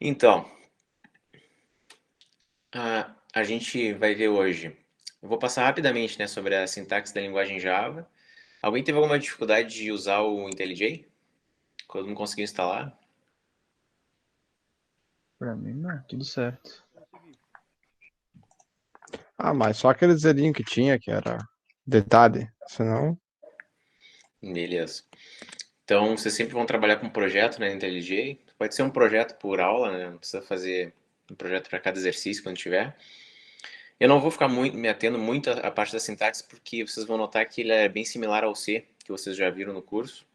Então, a gente vai ver hoje. Eu vou passar rapidamente, né, sobre a sintaxe da linguagem Java. Alguém teve alguma dificuldade de usar o IntelliJ? Quando não conseguiu instalar? Pra mim, não, tudo certo. Ah, mas só aquele zerinho que tinha, que era detalhe. Senão, Beleza. Então, vocês sempre vão trabalhar com um projeto, né, no IntelliJ. Pode ser um projeto por aula, né? Não precisa fazer um projeto para cada exercício quando tiver. Eu não vou ficar me atendo muito à parte da sintaxe, porque vocês vão notar que ele é bem similar ao C, que vocês já viram no curso.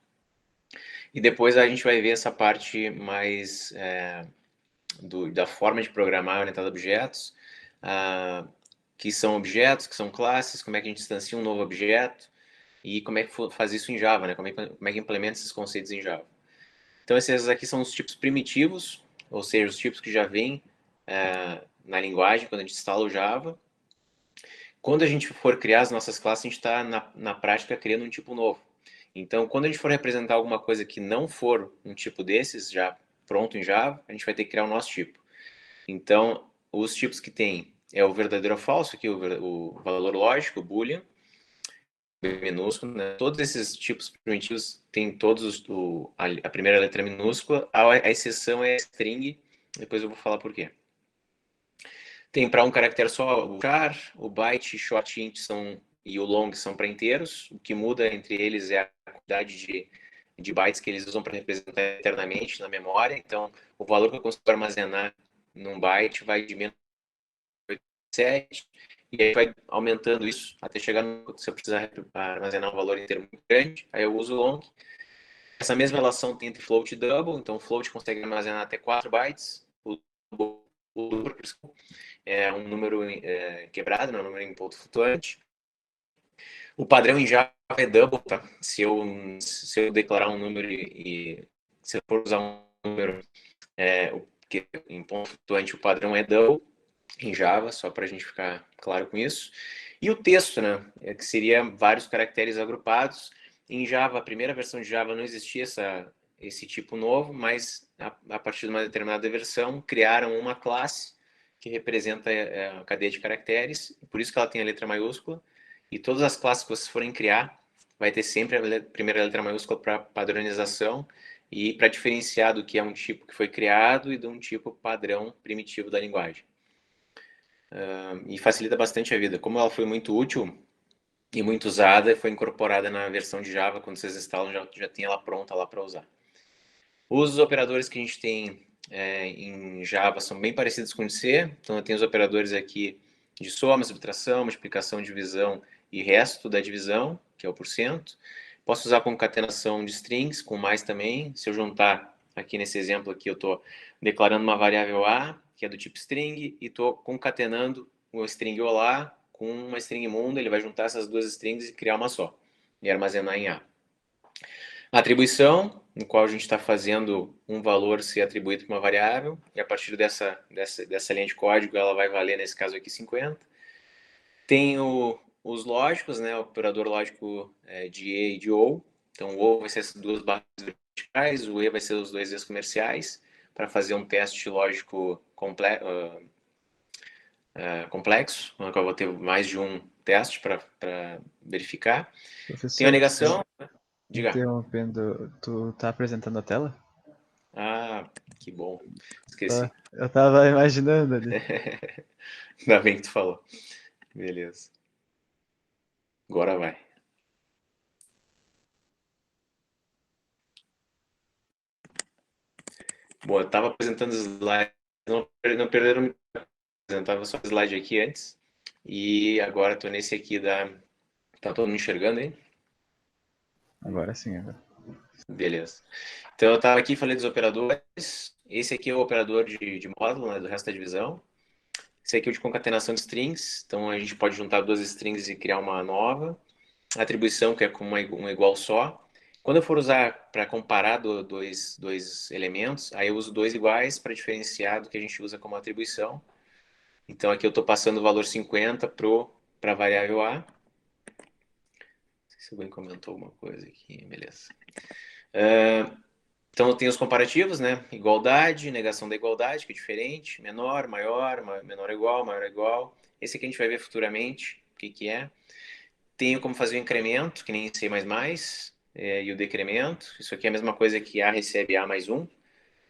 E depois a gente vai ver essa parte mais da forma de programar orientada a objetos, que são objetos, que são classes, como é que a gente instancia um novo objeto e como é que faz isso em Java, né? Como é que implementa esses conceitos em Java. Então esses aqui são os tipos primitivos, ou seja, os tipos que já vêm na linguagem quando a gente instala o Java. Quando a gente for criar as nossas classes, a gente está na prática criando um tipo novo. Então, quando a gente for representar alguma coisa que não for um tipo desses, já pronto em Java, a gente vai ter que criar o nosso tipo. Então, os tipos que tem é o verdadeiro ou falso, aqui o valor lógico, o boolean, minúsculo, né? Todos esses tipos primitivos têm todos a primeira letra minúscula, a exceção é a string, depois eu vou falar por quê. Tem para um caractere só o char, o byte, short int e o long são para inteiros. O que muda entre eles é a quantidade de bytes que eles usam para representar internamente na memória. Então, o valor que eu consigo armazenar num byte vai de menos 7, e aí vai aumentando isso até chegar no, se eu precisar armazenar um valor inteiro muito grande, aí eu uso o long. Essa mesma relação tem entre float e double, então o float consegue armazenar até 4 bytes, o double é um número quebrado, não é um número em ponto flutuante. O padrão em Java é double, tá? Se eu declarar um número se eu for usar um número que em ponto flutuante, o padrão é double em Java, só para a gente ficar claro com isso. E o texto, né? Que seria vários caracteres agrupados. Em Java, a primeira versão de Java não existia esse tipo novo, mas a partir de uma determinada versão criaram uma classe que representa a cadeia de caracteres, por isso que ela tem a letra maiúscula, e todas as classes que vocês forem criar, vai ter sempre a primeira letra maiúscula para padronização e para diferenciar do que é um tipo que foi criado e de um tipo padrão primitivo da linguagem. E facilita bastante a vida. Como ela foi muito útil e muito usada, foi incorporada na versão de Java, quando vocês instalam, já tem ela pronta lá para usar. Os operadores que a gente tem em Java são bem parecidos com o de C, então eu tenho os operadores aqui de soma, subtração, multiplicação, divisão e resto da divisão, que é o porcento. Posso usar concatenação de strings, com mais também. Se eu juntar, aqui nesse exemplo aqui, eu estou declarando uma variável A, que é do tipo string, e estou concatenando o string olá com uma string mundo, ele vai juntar essas duas strings e criar uma só, e armazenar em A. A atribuição, no qual a gente está fazendo um valor ser atribuído para uma variável, e a partir dessa linha de código ela vai valer, nesse caso aqui, 50. Tem os lógicos, né, o operador lógico de E e de OU. Então, o OU vai ser essas duas barras verticais, o E vai ser os dois E's comerciais, para fazer um teste lógico complexo, no qual eu vou ter mais de um teste para verificar. Tem a Professor, negação, diga. interrompendo, tu tá apresentando a tela? Ah, que bom. Ah, Esqueci. eu tava imaginando ali. Ainda bem que tu falou. Beleza. Agora vai. Bom, eu estava apresentando os slides, não perderam muito. Eu apresentava só o slide aqui antes. E agora estou nesse aqui da. Tá todo mundo enxergando aí? Agora sim, agora. Beleza. Então eu estava aqui e falei dos operadores. Esse aqui é o operador de módulo, né, do resto da divisão. Esse aqui é o de concatenação de strings. Então a gente pode juntar duas strings e criar uma nova. Atribuição, que é com um igual só. Quando eu for usar para comparar dois elementos, aí eu uso dois iguais para diferenciar do que a gente usa como atribuição. Então aqui eu estou passando o valor 50 para a variável A. Não sei se alguém comentou alguma coisa aqui, beleza. Então, eu tenho os comparativos, né? Igualdade, negação da igualdade, que é diferente. Menor, maior, menor ou igual, maior ou igual. Esse aqui a gente vai ver futuramente o que, que é. Tenho como fazer o incremento, que nem em C++, e o decremento. Isso aqui é a mesma coisa que A recebe A mais 1.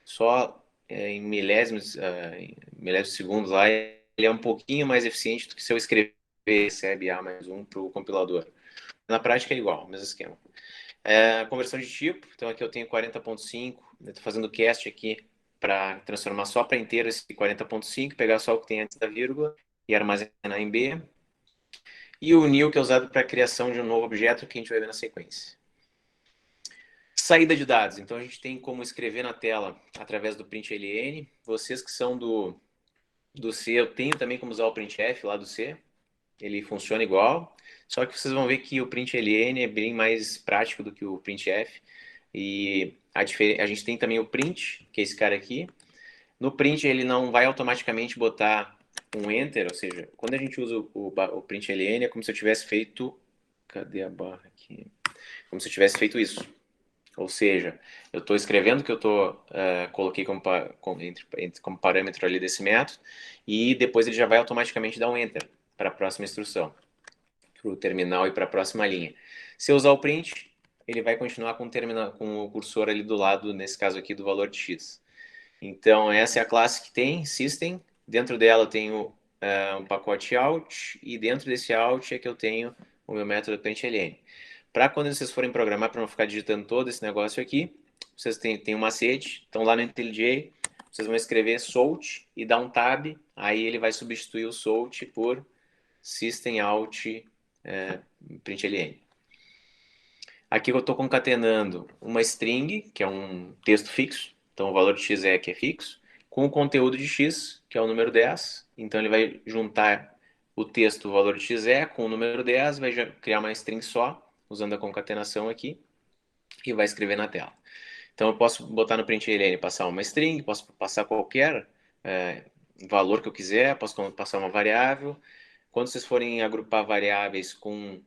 Só em milésimos de segundos lá, ele é um pouquinho mais eficiente do que se eu escrever recebe A mais 1 para o compilador. Na prática é igual, mesmo esquema. Conversão de tipo, então aqui eu tenho 40.5, eu estou fazendo o cast aqui para transformar só para inteiro esse 40.5, pegar só o que tem antes da vírgula e armazenar em B. E o nil, que é usado para a criação de um novo objeto que a gente vai ver na sequência. Saída de dados, então a gente tem como escrever na tela através do println. Vocês que são do C, eu tenho também como usar o printf lá do C, ele funciona igual, só que vocês vão ver que o println é bem mais prático do que o printf, e a gente tem também o print, que é esse cara aqui. No print ele não vai automaticamente botar um enter, ou seja, quando a gente usa o println é como se eu tivesse feito, cadê a barra aqui? Como se eu tivesse feito isso. Ou seja, eu estou escrevendo que eu coloquei como parâmetro ali desse método, e depois ele já vai automaticamente dar um enter para a próxima instrução, para o terminal e para a próxima linha. Se eu usar o print, ele vai continuar com o cursor ali do lado, nesse caso aqui, do valor de x. Então, essa é a classe que tem, system. Dentro dela eu tenho um pacote out, e dentro desse out é que eu tenho o meu método println. Para quando vocês forem programar, para não ficar digitando todo esse negócio aqui, vocês têm um macete. Então, lá no IntelliJ, vocês vão escrever salt e dar um tab, aí ele vai substituir o salt por system out println. Aqui eu estou concatenando uma string, que é um texto fixo, então o valor de x é que é fixo, com o conteúdo de x, que é o número 10. Então ele vai juntar o texto, o valor de x é, com o número 10, vai criar uma string só, usando a concatenação aqui, e vai escrever na tela. Então eu posso botar no println e passar uma string, posso passar qualquer valor que eu quiser, posso passar uma variável. Quando vocês forem agrupar variáveis com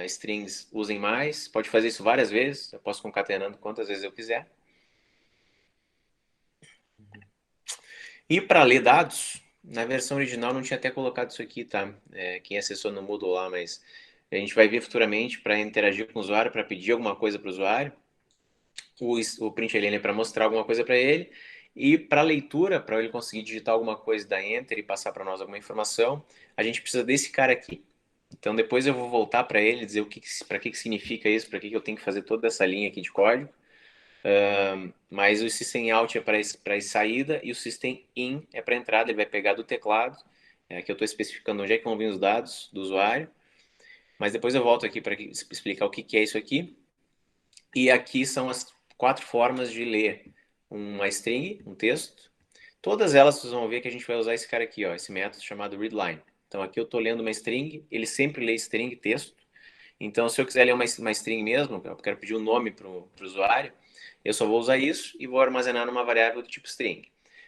strings, usem mais. Pode fazer isso várias vezes. Eu posso concatenando quantas vezes eu quiser. E para ler dados, na versão original não tinha até colocado isso aqui, tá? Quem acessou no Moodle lá, mas a gente vai ver futuramente para interagir com o usuário, para pedir alguma coisa para o usuário. O println é para mostrar alguma coisa para ele. E para leitura, para ele conseguir digitar alguma coisa, dar enter e passar para nós alguma informação, a gente precisa desse cara aqui. Então depois eu vou voltar para ele, dizer para que significa isso, para que eu tenho que fazer toda essa linha aqui de código. Mas o system out é para saída e o system in é para entrada. Ele vai pegar do teclado, que eu estou especificando onde é que vão vir os dados do usuário. Mas depois eu volto aqui para explicar o que é isso aqui. E aqui são as 4 formas de ler uma string, um texto. Todas elas vocês vão ver que a gente vai usar esse cara aqui, ó, esse método chamado readline. Então aqui eu estou lendo uma string, ele sempre lê string, texto. Então se eu quiser ler uma string mesmo, eu quero pedir um nome para o usuário, eu só vou usar isso e vou armazenar numa variável do tipo string.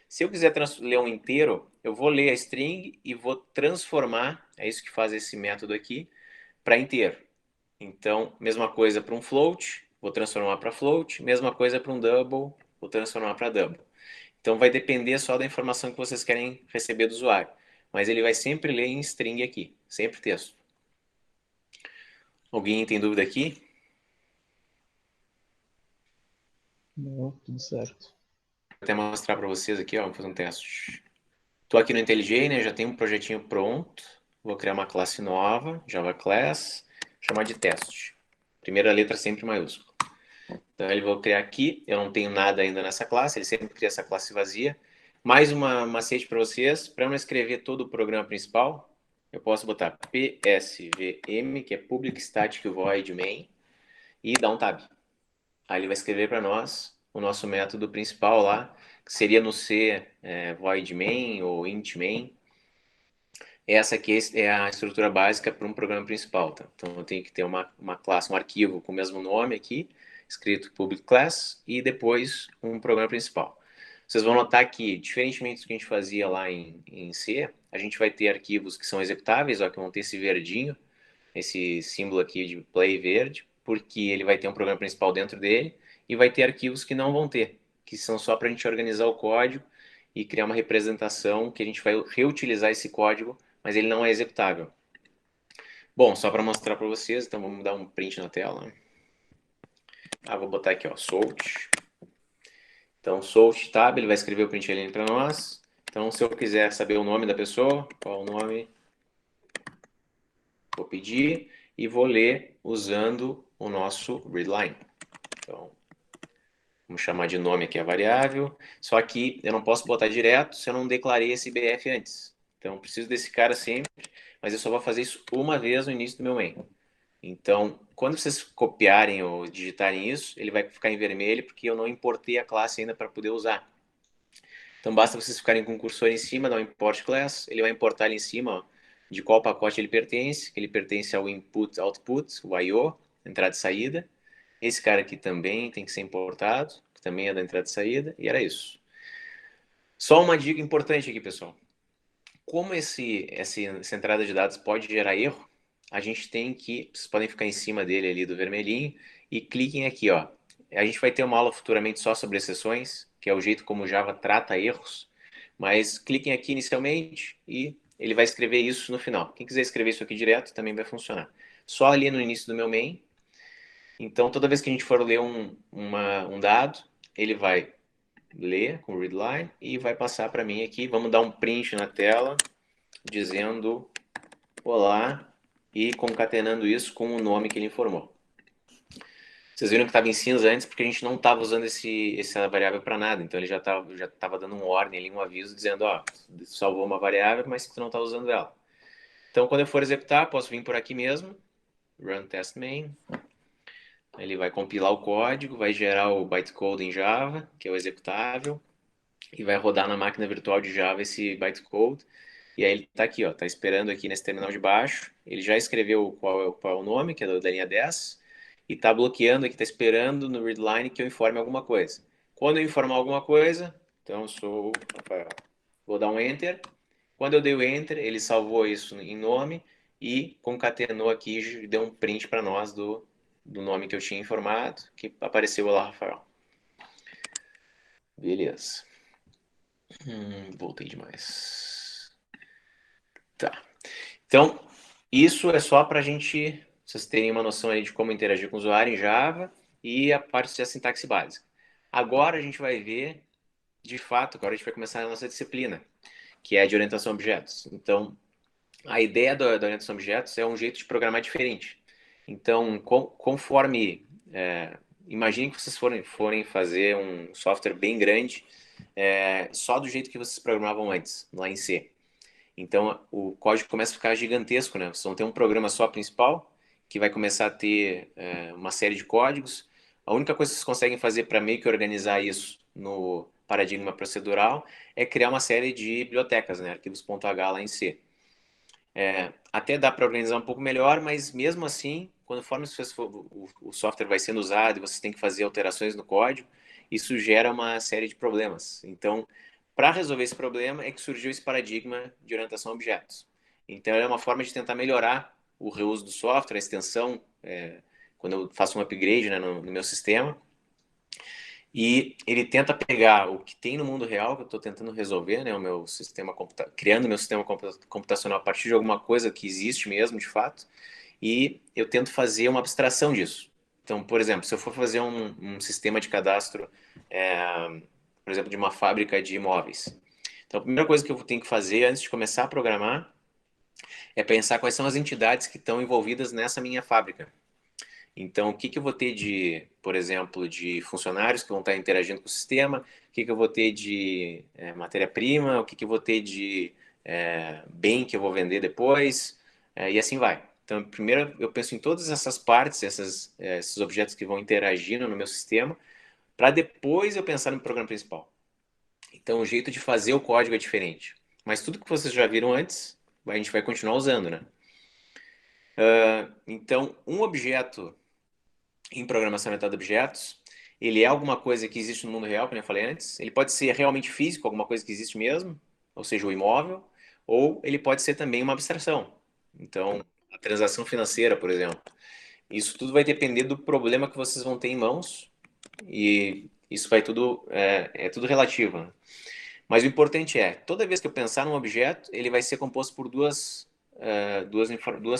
Se eu quiser ler um inteiro, eu vou ler a string e vou transformar, é isso que faz esse método aqui, para inteiro. Então, mesma coisa para um float, vou transformar para float, mesma coisa para um double, vou transformar para double. Então vai depender só da informação que vocês querem receber do usuário. Mas ele vai sempre ler em string aqui, sempre texto. Alguém tem dúvida aqui? Não, tudo certo. Vou até mostrar para vocês aqui, ó, vou fazer um teste. Estou aqui no IntelliJ, né? Já tenho um projetinho pronto. Vou criar uma classe nova, Java Class, chamar de teste. Primeira letra sempre maiúscula. Então ele vou criar aqui, eu não tenho nada ainda nessa classe, ele sempre cria essa classe vazia. Mais uma macete para vocês, para eu não escrever todo o programa principal, eu posso botar psvm, que é Public Static Void Main, e dar um tab. Aí ele vai escrever para nós o nosso método principal lá, que seria no C void main ou int main. Essa aqui é a estrutura básica para um programa principal. Tá? Então eu tenho que ter uma classe, um arquivo com o mesmo nome aqui, escrito public class, e depois um programa principal. Vocês vão notar que, diferentemente do que a gente fazia lá em C, a gente vai ter arquivos que são executáveis, ó, que vão ter esse verdinho, esse símbolo aqui de play verde, porque ele vai ter um programa principal dentro dele, e vai ter arquivos que não vão ter, que são só para a gente organizar o código e criar uma representação que a gente vai reutilizar esse código, mas ele não é executável. Bom, só para mostrar para vocês, então vamos dar um print na tela. Vou botar aqui, ó, Salt. Então, Salt tab, ele vai escrever o println para nós. Então, se eu quiser saber o nome da pessoa, qual o nome, vou pedir e vou ler usando o nosso readline. Então, vamos chamar de nome aqui a variável. Só que eu não posso botar direto se eu não declarei esse BF antes. Então, preciso desse cara sempre, mas eu só vou fazer isso uma vez no início do meu main. Então, quando vocês copiarem ou digitarem isso, ele vai ficar em vermelho porque eu não importei a classe ainda para poder usar. Então, basta vocês ficarem com o cursor em cima, dar um import class, ele vai importar ali em cima, ó, de qual pacote ele pertence, que ele pertence ao input, output, o I/O, entrada e saída. Esse cara aqui também tem que ser importado, que também é da entrada e saída, e era isso. Só uma dica importante aqui, pessoal. Como essa entrada de dados pode gerar erro, a gente tem que, vocês podem ficar em cima dele ali do vermelhinho e cliquem aqui, ó. A gente vai ter uma aula futuramente só sobre exceções, que é o jeito como o Java trata erros, mas cliquem aqui inicialmente e ele vai escrever isso no final. Quem quiser escrever isso aqui direto também vai funcionar. Só ali no início do meu main. Então, toda vez que a gente for ler um dado, ele vai ler com o readline e vai passar para mim aqui. Vamos dar um print na tela dizendo olá e concatenando isso com o nome que ele informou. Vocês viram que estava em cinza antes porque a gente não estava usando essa variável para nada. Então ele já estava dando uma ordem ali, um aviso dizendo, ó, salvou uma variável, mas que tu não está usando ela. Então quando eu for executar, posso vir por aqui mesmo, run test main. Ele vai compilar o código, vai gerar o bytecode em Java, que é o executável, e vai rodar na máquina virtual de Java esse bytecode. E aí ele está aqui, ó, está esperando aqui nesse terminal de baixo. Ele já escreveu qual é o nome, que é da linha 10, e está bloqueando aqui, está esperando no readline que eu informe alguma coisa. Quando eu informar alguma coisa, então sou o Rafael. Vou dar um Enter. Quando eu dei o Enter, ele salvou isso em nome e concatenou aqui e deu um print para nós do nome que eu tinha informado, que apareceu lá, Rafael. Beleza. Voltei demais. Tá. Então, isso é só para a gente, vocês terem uma noção aí de como interagir com o usuário em Java e a parte da sintaxe básica. Agora a gente vai ver, de fato, agora a gente vai começar a nossa disciplina, que é a de orientação a objetos. Então, a ideia da orientação a objetos é um jeito de programar diferente. Então, conforme... imagine que vocês forem fazer um software bem grande, só do jeito que vocês programavam antes, lá em C. Então, o código começa a ficar gigantesco, né? Vocês vão ter um programa só principal, que vai começar a ter uma série de códigos. A única coisa que vocês conseguem fazer para meio que organizar isso no paradigma procedural é criar uma série de bibliotecas, né? Arquivos.h lá em C. Até dá para organizar um pouco melhor, mas mesmo assim, conforme o software vai sendo usado e vocês têm que fazer alterações no código, isso gera uma série de problemas. Então, para resolver esse problema é que surgiu esse paradigma de orientação a objetos. Então, é uma forma de tentar melhorar o reuso do software, a extensão, quando eu faço um upgrade, né, no meu sistema. E ele tenta pegar o que tem no mundo real, que eu estou tentando resolver, né, o meu sistema criando meu sistema computacional a partir de alguma coisa que existe mesmo, de fato, e eu tento fazer uma abstração disso. Então, por exemplo, se eu for fazer um sistema de cadastro, por exemplo, de uma fábrica de imóveis. Então, a primeira coisa que eu tenho que fazer antes de começar a programar é pensar quais são as entidades que estão envolvidas nessa minha fábrica. Então, o que eu vou ter de, por exemplo, de funcionários que vão estar interagindo com o sistema, o que eu vou ter de matéria-prima, o que eu vou ter de bem que eu vou vender depois, e assim vai. Então, primeiro eu penso em todas essas partes, esses objetos que vão interagindo no meu sistema, para depois eu pensar no programa principal. Então, o jeito de fazer o código é diferente. Mas tudo que vocês já viram antes, a gente vai continuar usando, né? Então, um objeto em programação orientada a objetos, ele é alguma coisa que existe no mundo real, como eu falei antes. Ele pode ser realmente físico, alguma coisa que existe mesmo, ou seja, o imóvel, ou ele pode ser também uma abstração. Então, a transação financeira, por exemplo. Isso tudo vai depender do problema que vocês vão ter em mãos e isso vai tudo, é tudo relativo, né? Mas o importante é, toda vez que eu pensar num objeto, ele vai ser composto por duas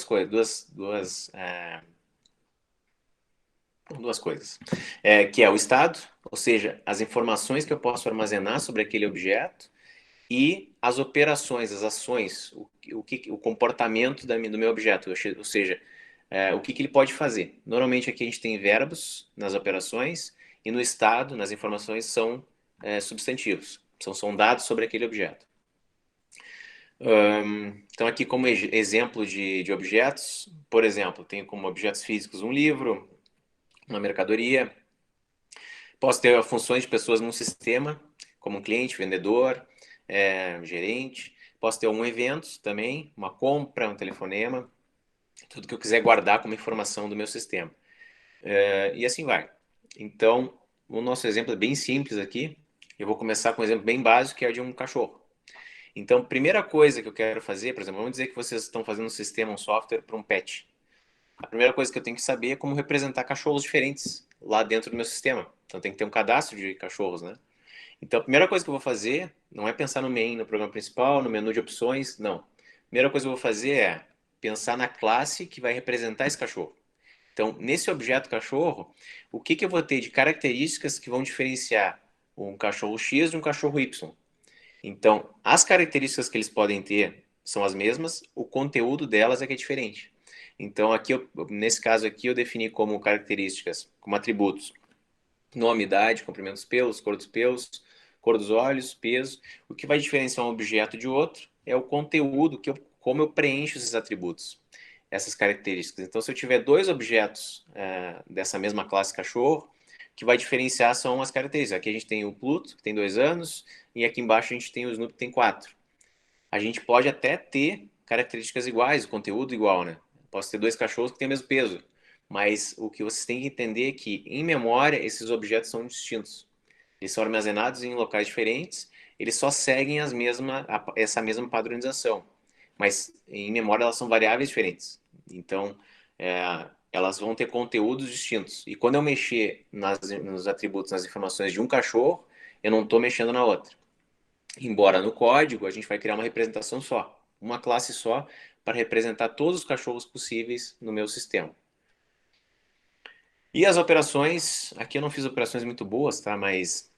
coisas, que é o estado, ou seja, as informações que eu posso armazenar sobre aquele objeto, e as operações, as ações, o comportamento do meu objeto, ou seja, o que ele pode fazer. Normalmente aqui a gente tem verbos nas operações e no estado, nas informações, são substantivos, são dados sobre aquele objeto. Então aqui como exemplo de objetos, por exemplo, tenho como objetos físicos um livro, uma mercadoria, posso ter funções de pessoas num sistema, como um cliente, vendedor, gerente. Posso ter um evento também, uma compra, um telefonema, tudo que eu quiser guardar como informação do meu sistema. E assim vai. Então, o nosso exemplo é bem simples aqui. Eu vou começar com um exemplo bem básico, que é o de um cachorro. Então, primeira coisa que eu quero fazer, por exemplo, vamos dizer que vocês estão fazendo um sistema, um software para um pet. A primeira coisa que eu tenho que saber é como representar cachorros diferentes lá dentro do meu sistema. Então, tem que ter um cadastro de cachorros, né? Então, a primeira coisa que eu vou fazer não é pensar no main, no programa principal, no menu de opções, não. A primeira coisa que eu vou fazer é pensar na classe que vai representar esse cachorro. Então, nesse objeto cachorro, o que eu vou ter de características que vão diferenciar um cachorro X de um cachorro Y? Então, as características que eles podem ter são as mesmas, o conteúdo delas é que é diferente. Então, aqui, nesse caso aqui, eu defini como características, como atributos, nome, idade, comprimento dos pelos, cor dos olhos, peso. O que vai diferenciar um objeto de outro é o conteúdo, como eu preencho esses atributos, essas características. Então, se eu tiver dois objetos dessa mesma classe cachorro, o que vai diferenciar são as características. Aqui a gente tem o Pluto, que tem 2 anos, e aqui embaixo a gente tem o Snoopy, que tem 4. A gente pode até ter características iguais, o conteúdo igual, né? Posso ter dois cachorros que têm o mesmo peso, mas o que vocês têm que entender é que, em memória, esses objetos são distintos. Eles são armazenados em locais diferentes, eles só seguem essa mesma padronização, mas em memória elas são variáveis diferentes. Então, elas vão ter conteúdos distintos. E quando eu mexer nos atributos, nas informações de um cachorro, eu não estou mexendo na outra. Embora no código a gente vai criar uma representação só, uma classe só, para representar todos os cachorros possíveis no meu sistema. E as operações, aqui eu não fiz operações muito boas, tá? Mas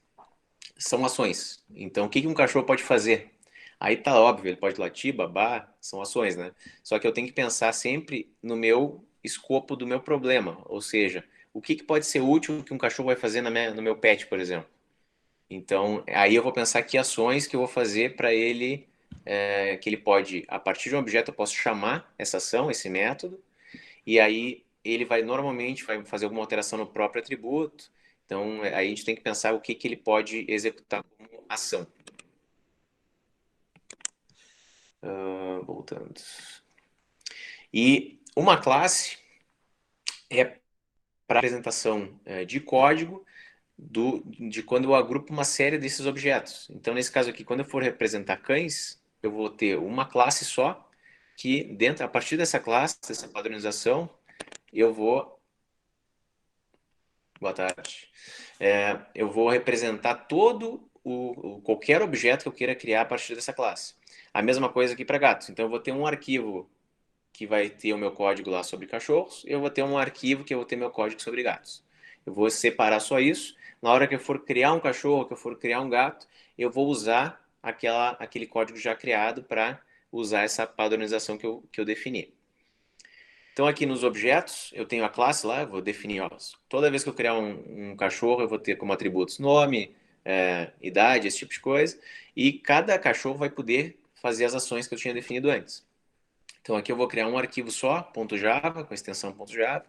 são ações. Então, o que um cachorro pode fazer? Aí tá óbvio, ele pode latir, babar, são ações, né? Só que eu tenho que pensar sempre no meu escopo do meu problema, ou seja, o que pode ser útil que um cachorro vai fazer no meu pet, por exemplo. Então, aí eu vou pensar que ações que eu vou fazer para ele, que ele pode, a partir de um objeto, eu posso chamar essa ação, esse método, e aí ele normalmente vai fazer alguma alteração no próprio atributo. Então, aí a gente tem que pensar o que ele pode executar como ação. Voltando. E uma classe é para apresentação de código de quando eu agrupo uma série desses objetos. Então, nesse caso aqui, quando eu for representar cães, eu vou ter uma classe só, que a partir dessa classe, dessa padronização, eu vou... Boa tarde. Eu vou representar qualquer objeto que eu queira criar a partir dessa classe. A mesma coisa aqui para gatos. Então, eu vou ter um arquivo que vai ter o meu código lá sobre cachorros, eu vou ter um arquivo que eu vou ter meu código sobre gatos. Eu vou separar só isso. Na hora que eu for criar um cachorro, que eu for criar um gato, eu vou usar aquele código já criado para usar essa padronização que eu defini. Então, aqui nos objetos, eu tenho a classe lá, eu vou definir, ó, toda vez que eu criar um cachorro, eu vou ter como atributos nome, idade, esse tipo de coisa, e cada cachorro vai poder fazer as ações que eu tinha definido antes. Então, aqui eu vou criar um arquivo só, .java, com extensão .java,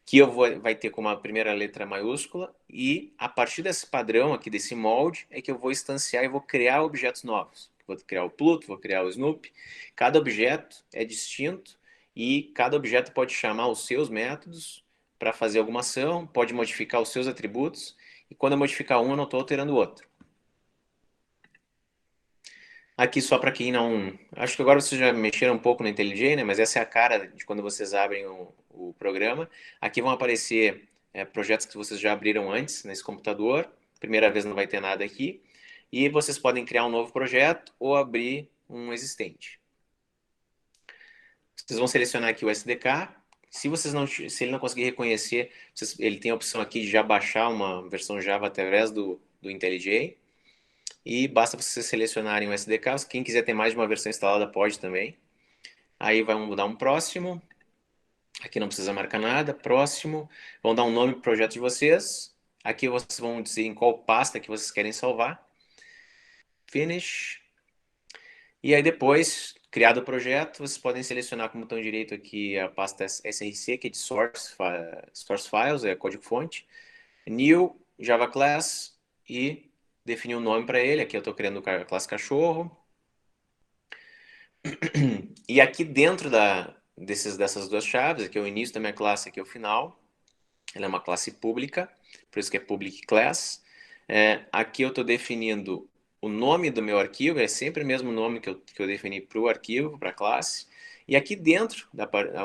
que vai ter como a primeira letra maiúscula, e a partir desse padrão aqui, desse molde, é que eu vou instanciar e vou criar objetos novos. Vou criar o Pluto, vou criar o Snoopy. Cada objeto é distinto e cada objeto pode chamar os seus métodos para fazer alguma ação, pode modificar os seus atributos, e quando eu modificar um, eu não estou alterando o outro. Aqui só para quem não... Acho que agora vocês já mexeram um pouco no IntelliJ, né? Mas essa é a cara de quando vocês abrem o programa. Aqui vão aparecer projetos que vocês já abriram antes nesse computador. Primeira vez não vai ter nada aqui. E vocês podem criar um novo projeto ou abrir um existente. Vocês vão selecionar aqui o SDK. Se ele não conseguir reconhecer, ele tem a opção aqui de já baixar uma versão Java através do IntelliJ. E basta vocês selecionarem o SDK. Quem quiser ter mais de uma versão instalada pode também. Aí vamos dar um próximo. Aqui não precisa marcar nada. Próximo. Vão dar um nome para o projeto de vocês. Aqui vocês vão dizer em qual pasta que vocês querem salvar. Finish. E aí depois, criado o projeto, vocês podem selecionar com o botão direito aqui a pasta SRC, que é de source files, é código-fonte. New, Java Class e definir um nome para ele. Aqui eu estou criando a classe cachorro. E aqui dentro dessas duas chaves, aqui é o início da minha classe, aqui é o final. Ela é uma classe pública, por isso que é public class. Aqui eu estou definindo o nome do meu arquivo, é sempre o mesmo nome que eu defini para o arquivo, para a classe. E aqui dentro,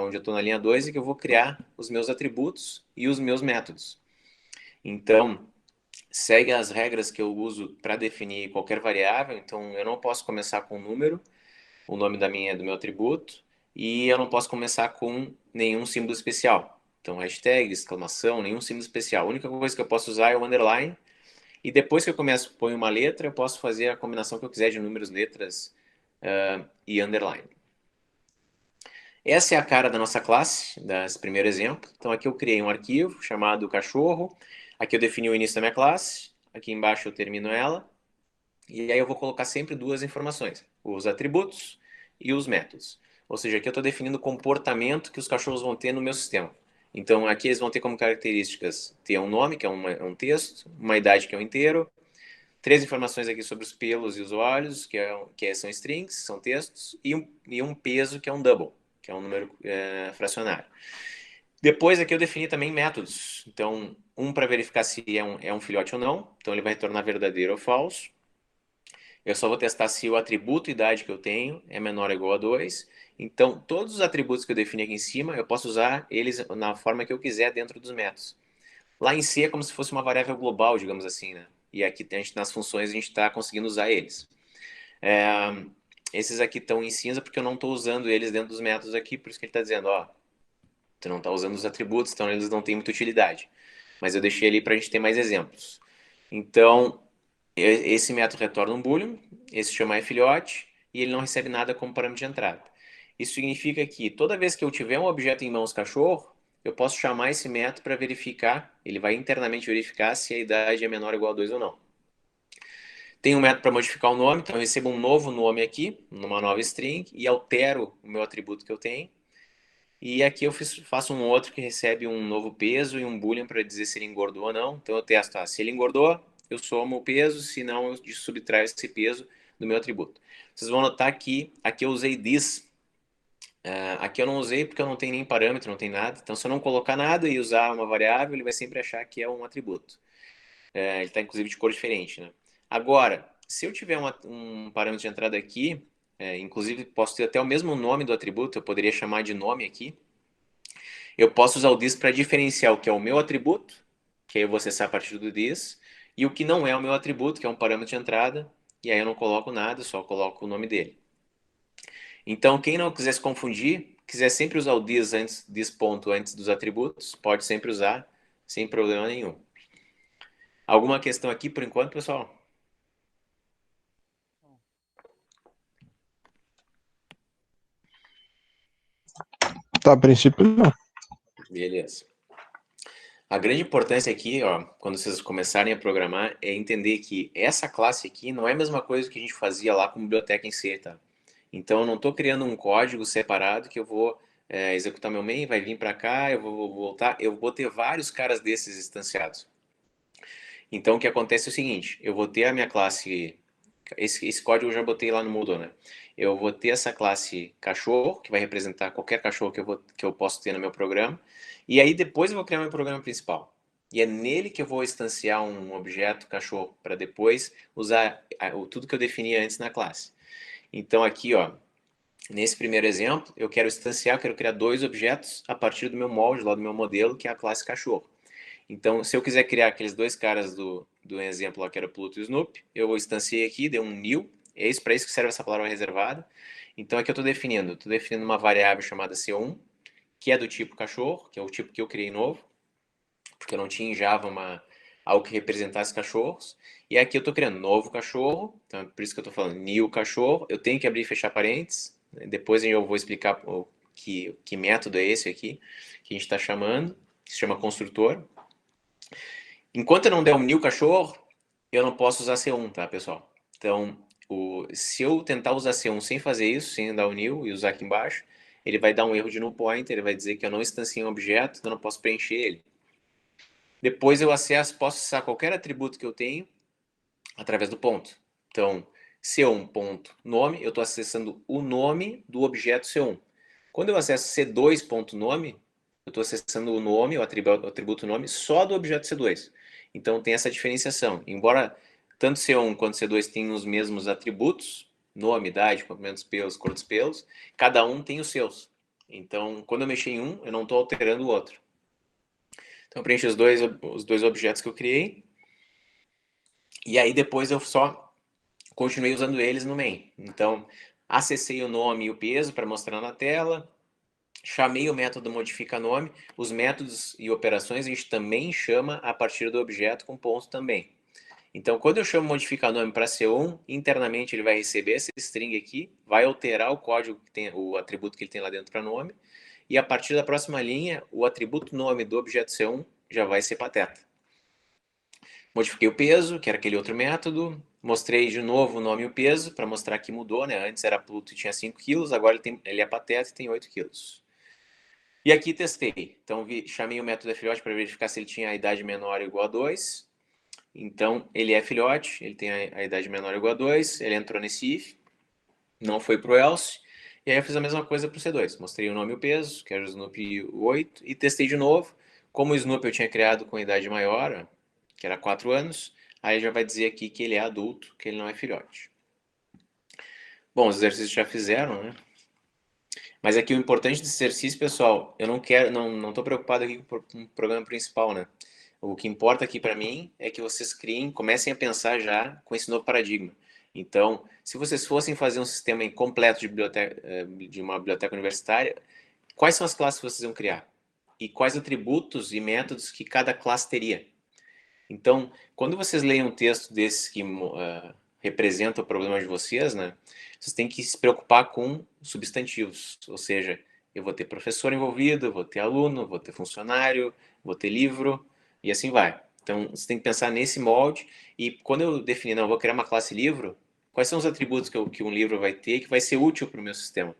onde eu estou na linha 2, é que eu vou criar os meus atributos e os meus métodos. Então, segue as regras que eu uso para definir qualquer variável. Então, eu não posso começar com um número, o nome do meu atributo, e eu não posso começar com nenhum símbolo especial. Então, hashtag, exclamação, nenhum símbolo especial. A única coisa que eu posso usar é o underline. E depois que eu ponho uma letra, eu posso fazer a combinação que eu quiser de números, letras e underline. Essa é a cara da nossa classe, desse primeiro exemplo. Então, aqui eu criei um arquivo chamado cachorro. Aqui eu defini o início da minha classe. Aqui embaixo eu termino ela. E aí eu vou colocar sempre duas informações. Os atributos e os métodos. Ou seja, aqui eu estou definindo o comportamento que os cachorros vão ter no meu sistema. Então, aqui eles vão ter como características ter um nome, que é um texto, uma idade, que é um inteiro, 3 informações aqui sobre os pelos e os olhos, que são strings, são textos, e um peso, que é um double, que é um número fracionário. Depois aqui eu defini também métodos. Então, para verificar se é um filhote ou não. Então, ele vai retornar verdadeiro ou falso. Eu só vou testar se o atributo idade que eu tenho é menor ou igual a 2. Então, todos os atributos que eu defini aqui em cima, eu posso usar eles na forma que eu quiser dentro dos métodos. Lá em C é como se fosse uma variável global, digamos assim, né? E aqui nas funções a gente está conseguindo usar eles. Esses aqui estão em cinza porque eu não estou usando eles dentro dos métodos aqui, por isso que ele está dizendo, ó, tu não está usando os atributos, então eles não têm muita utilidade. Mas eu deixei ali para a gente ter mais exemplos. Então, esse método retorna um boolean, esse chama filhote, e ele não recebe nada como parâmetro de entrada. Isso significa que toda vez que eu tiver um objeto em mãos cachorro, eu posso chamar esse método para verificar, ele vai internamente verificar se a idade é menor ou igual a 2 ou não. Tem um método para modificar o nome, então eu recebo um novo nome aqui, numa nova string, e altero o meu atributo que eu tenho. E aqui eu faço um outro que recebe um novo peso e um boolean para dizer se ele engordou ou não. Então eu testo, se ele engordou, eu somo o peso, se não, eu subtraio esse peso do meu atributo. Vocês vão notar que aqui eu usei this. Aqui eu não usei porque eu não tenho nem parâmetro, não tem nada. Então se eu não colocar nada e usar uma variável, ele vai sempre achar que é um atributo. Ele está inclusive de cor diferente, né? Agora, se eu tiver um parâmetro de entrada aqui, inclusive posso ter até o mesmo nome do atributo, eu poderia chamar de nome aqui. Eu posso usar o this para diferenciar o que é o meu atributo, que aí eu vou acessar a partir do this, e o que não é o meu atributo, que é um parâmetro de entrada, e aí eu não coloco nada, só coloco o nome dele. Então, quem não quiser se confundir, quiser sempre usar o this ponto antes dos atributos, pode sempre usar, sem problema nenhum. Alguma questão aqui por enquanto, pessoal? Tá, a princípio não. Beleza. A grande importância aqui, ó, quando vocês começarem a programar, é entender que essa classe aqui não é a mesma coisa que a gente fazia lá com biblioteca em C, tá? Então, eu não estou criando um código separado que eu vou executar meu main, vai vir para cá, eu vou voltar, eu vou ter vários caras desses instanciados. Então, o que acontece é o seguinte, eu vou ter a minha classe, esse código eu já botei lá no Moodle, né? Eu vou ter essa classe cachorro, que vai representar qualquer cachorro que eu posso ter no meu programa, e aí depois eu vou criar meu programa principal. E é nele que eu vou instanciar um objeto cachorro, para depois usar tudo que eu defini antes na classe. Então aqui, ó, nesse primeiro exemplo, eu quero criar 2 objetos a partir do meu molde, lá do meu modelo, que é a classe cachorro. Então, se eu quiser criar aqueles dois caras do exemplo lá, que era o Pluto e o Snoopy, eu instanciei aqui, dei um new, é isso, para isso que serve essa palavra reservada. Então, aqui eu estou definindo uma variável chamada C1, que é do tipo cachorro, que é o tipo que eu criei novo, porque eu não tinha em Java algo que representasse cachorros. E aqui eu estou criando novo cachorro, então por isso que eu estou falando new cachorro. Eu tenho que abrir e fechar parênteses. Depois eu vou explicar que método é esse aqui, que a gente está chamando, que se chama construtor. Enquanto eu não der um new cachorro, eu não posso usar C1, tá, pessoal? Então, se eu tentar usar C1 sem fazer isso, sem dar o new e usar aqui embaixo, ele vai dar um erro de null pointer, ele vai dizer que eu não instanciei um objeto, então eu não posso preencher ele. Depois eu posso acessar qualquer atributo que eu tenho através do ponto. Então, C1 ponto nome, eu estou acessando o nome do objeto C1. Quando eu acesso C2 ponto nome, eu estou acessando o nome, o atributo nome, só do objeto C2. Então tem essa diferenciação. Embora tanto C1 quanto C2 tenham os mesmos atributos, nome, idade, comprimento dos pelos, cor dos pelos, cada um tem os seus. Então, quando eu mexer em um, eu não estou alterando o outro. Então, eu preencho os dois objetos que eu criei. E aí, depois eu só continuei usando eles no main. Então, acessei o nome e o peso para mostrar na tela. Chamei o método modifica nome. Os métodos e operações a gente também chama a partir do objeto com ponto também. Então, quando eu chamo modifica nome para C1, internamente ele vai receber essa string aqui, vai alterar o código que tem, o atributo que ele tem lá dentro para nome, e a partir da próxima linha, o atributo nome do objeto C1 já vai ser pateta. Modifiquei o peso, que era aquele outro método, mostrei de novo o nome e o peso, para mostrar que mudou, né? Antes era Pluto e tinha 5 kg, agora ele é pateta e tem 8 kg. E aqui testei. Então, chamei o método filhote para verificar se ele tinha a idade menor ou igual a 2. Então, ele é filhote, ele tem a idade menor ou igual a 2, ele entrou nesse if, não foi para o else, e aí eu fiz a mesma coisa para o C2. Mostrei o nome e o peso, que era o Snoopy 8, e testei de novo. Como o Snoopy eu tinha criado com idade maior, que era 4 anos, aí já vai dizer aqui que ele é adulto, que ele não é filhote. Bom, os exercícios já fizeram, né? Mas aqui o importante desse exercício, pessoal, eu não estou preocupado aqui com o programa principal, né? O que importa aqui para mim é que vocês comecem a pensar já com esse novo paradigma. Então, se vocês fossem fazer um sistema completo de uma biblioteca universitária, quais são as classes que vocês iam criar? E quais atributos e métodos que cada classe teria? Então, quando vocês leem um texto desse que representa o problema de vocês, né, vocês têm que se preocupar com substantivos, ou seja, eu vou ter professor envolvido, vou ter aluno, vou ter funcionário, vou ter livro, e assim vai. Então, você tem que pensar nesse molde, e quando eu definir, não, eu vou criar uma classe livro, quais são os atributos que um livro vai ter que vai ser útil para o meu sistema?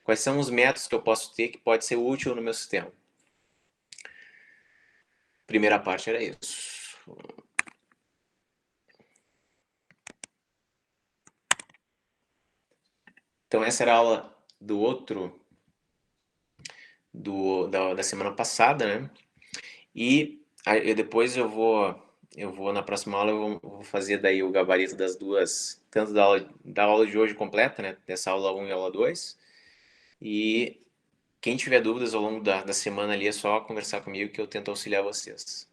Quais são os métodos que eu posso ter que pode ser útil no meu sistema? Primeira parte era isso. Então, essa era a aula do outro, da semana passada, né? E depois eu vou na próxima aula, eu vou fazer daí o gabarito das duas, tanto da aula de hoje completa, né? Dessa aula 1 e aula 2. E quem tiver dúvidas ao longo da semana ali, é só conversar comigo que eu tento auxiliar vocês.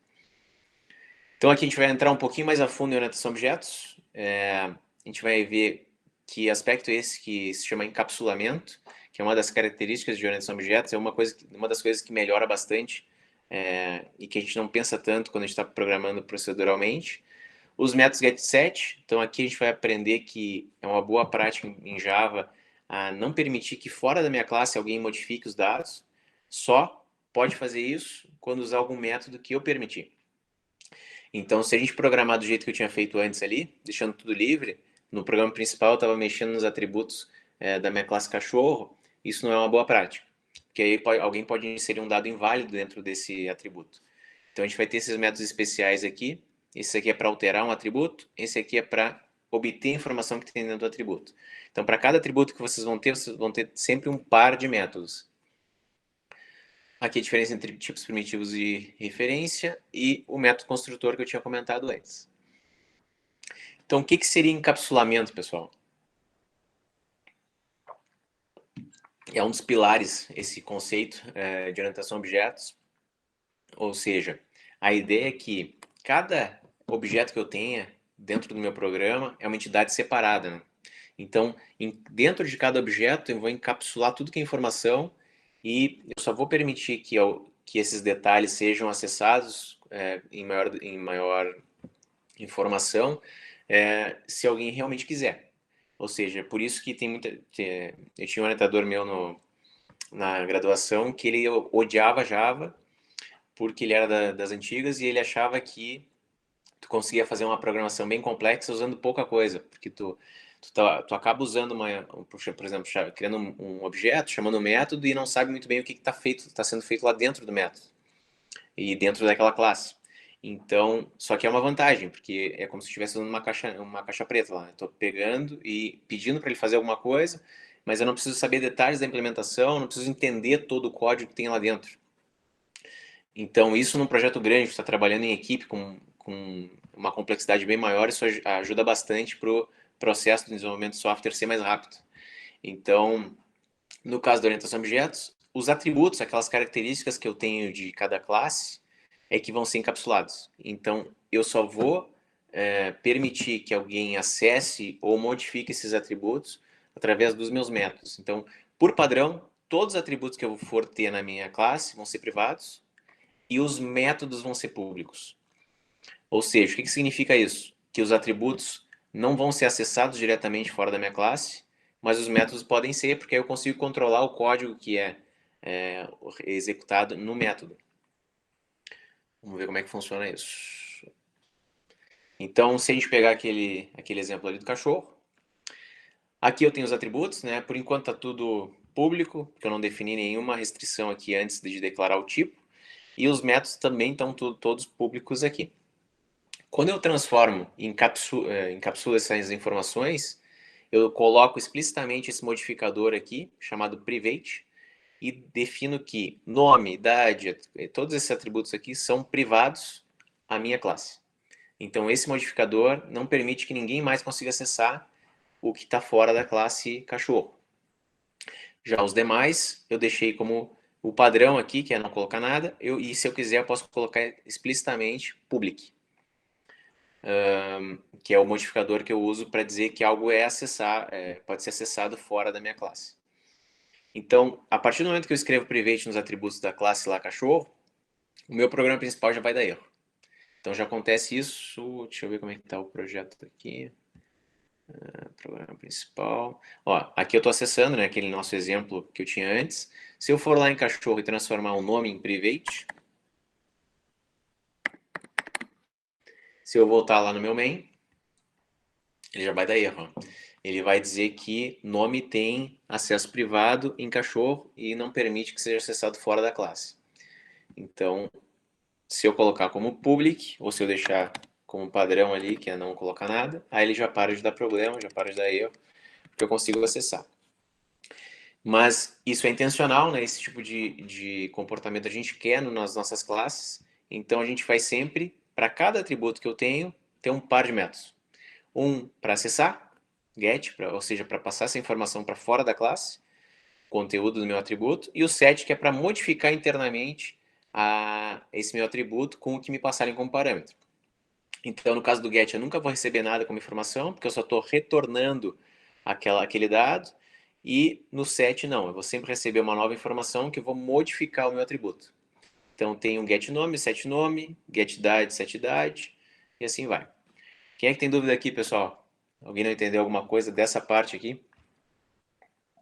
Então, aqui a gente vai entrar um pouquinho mais a fundo em orientação a objetos. A gente vai ver que aspecto é esse que se chama encapsulamento, que é uma das características de orientação a objetos, é uma das coisas que melhora bastante e que a gente não pensa tanto quando a gente está programando proceduralmente. Os métodos getSet, então aqui a gente vai aprender que é uma boa prática em Java a não permitir que fora da minha classe alguém modifique os dados, só pode fazer isso quando usar algum método que eu permitir. Então, se a gente programar do jeito que eu tinha feito antes ali, deixando tudo livre, no programa principal eu estava mexendo nos atributos da minha classe cachorro, isso não é uma boa prática, porque aí alguém pode inserir um dado inválido dentro desse atributo. Então, a gente vai ter esses métodos especiais aqui, esse aqui é para alterar um atributo, esse aqui é para obter a informação que tem dentro do atributo. Então, para cada atributo que vocês vão ter sempre um par de métodos. Aqui a diferença entre tipos primitivos de referência e o método construtor que eu tinha comentado antes. Então, o que seria encapsulamento, pessoal? É um dos pilares esse conceito de orientação a objetos, ou seja, A ideia é que cada objeto que eu tenha dentro do meu programa é uma entidade separada, né? Então, dentro de cada objeto, eu vou encapsular tudo que é informação e eu só vou permitir que esses detalhes sejam acessados em maior informação se alguém realmente quiser. Ou seja, por isso que tem eu tinha um orientador meu na graduação que ele odiava Java porque ele era das antigas e ele achava que tu conseguia fazer uma programação bem complexa usando pouca coisa, porque tu acaba usando por exemplo, criando um objeto, chamando um método e não sabe muito bem o que está sendo feito lá dentro do método e dentro daquela classe. Então, só que é uma vantagem, porque é como se estivesse usando uma caixa preta lá. Estou pegando e pedindo para ele fazer alguma coisa, mas eu não preciso saber detalhes da implementação, não preciso entender todo o código que tem lá dentro. Então, isso num projeto grande, você está trabalhando em equipe com uma complexidade bem maior, isso ajuda bastante para o processo de desenvolvimento de software ser mais rápido. Então, no caso da orientação a objetos, os atributos, aquelas características que eu tenho de cada classe, é que vão ser encapsulados. Então, eu só vou permitir que alguém acesse ou modifique esses atributos através dos meus métodos. Então, por padrão, todos os atributos que eu for ter na minha classe vão ser privados, e os métodos vão ser públicos. Ou seja, o que significa isso? Que os atributos não vão ser acessados diretamente fora da minha classe, mas os métodos podem ser, porque aí eu consigo controlar o código que é executado no método. Vamos ver como é que funciona isso. Então, se a gente pegar aquele exemplo ali do cachorro, aqui eu tenho os atributos, né? Por enquanto está tudo público, porque eu não defini nenhuma restrição aqui antes de declarar o tipo. E os métodos também estão todos públicos aqui. Quando eu transformo, encapsulo essas informações, eu coloco explicitamente esse modificador aqui, chamado private, e defino que nome, idade, todos esses atributos aqui são privados à minha classe. Então, esse modificador não permite que ninguém mais consiga acessar o que está fora da classe cachorro. Já os demais, eu deixei como o padrão aqui, que é não colocar nada, e se eu quiser, eu posso colocar explicitamente public, que é o modificador que eu uso para dizer que algo pode ser acessado fora da minha classe. Então, a partir do momento que eu escrevo private nos atributos da classe lá cachorro, o meu programa principal já vai dar erro. Então já acontece isso, deixa eu ver como é que está o projeto aqui. Programa principal. Ó, aqui eu estou acessando, né, aquele nosso exemplo que eu tinha antes. Se eu for lá em cachorro e transformar o nome em private, se eu voltar lá no meu main, ele já vai dar erro. Ó. Ele vai dizer que nome tem acesso privado em cachorro e não permite que seja acessado fora da classe. Então, se eu colocar como public, ou se eu deixar como padrão ali, que é não colocar nada, aí ele já para de dar problema, já para de dar erro, porque eu consigo acessar. Mas isso é intencional, né? Esse tipo de comportamento a gente quer nas nossas classes. Então a gente faz sempre, para cada atributo que eu tenho, ter um par de métodos. Um para acessar, get, ou seja, para passar essa informação para fora da classe, conteúdo do meu atributo, e o set, que é para modificar internamente esse meu atributo com o que me passarem como parâmetro. Então, no caso do get, eu nunca vou receber nada como informação, porque eu só estou retornando aquele dado. E no set, não. Eu vou sempre receber uma nova informação que eu vou modificar o meu atributo. Então, tem um get nome, set nome, get idade, set idade, e assim vai. Quem é que tem dúvida aqui, pessoal? Alguém não entendeu alguma coisa dessa parte aqui?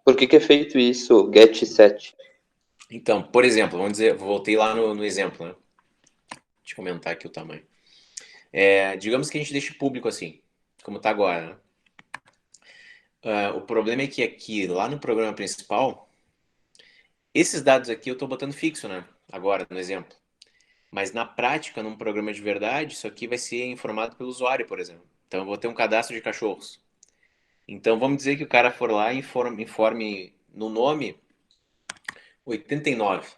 Por que é feito isso, get set? Então, por exemplo, vamos dizer, voltei lá no exemplo, né? Deixa eu comentar aqui o tamanho. Digamos que a gente deixe público assim, como está agora, né? O problema é que aqui, lá no programa principal, esses dados aqui eu estou botando fixo, né? Agora, no exemplo. Mas na prática, num programa de verdade, isso aqui vai ser informado pelo usuário, por exemplo. Então, eu vou ter um cadastro de cachorros. Então, vamos dizer que o cara for lá e informe no nome 89.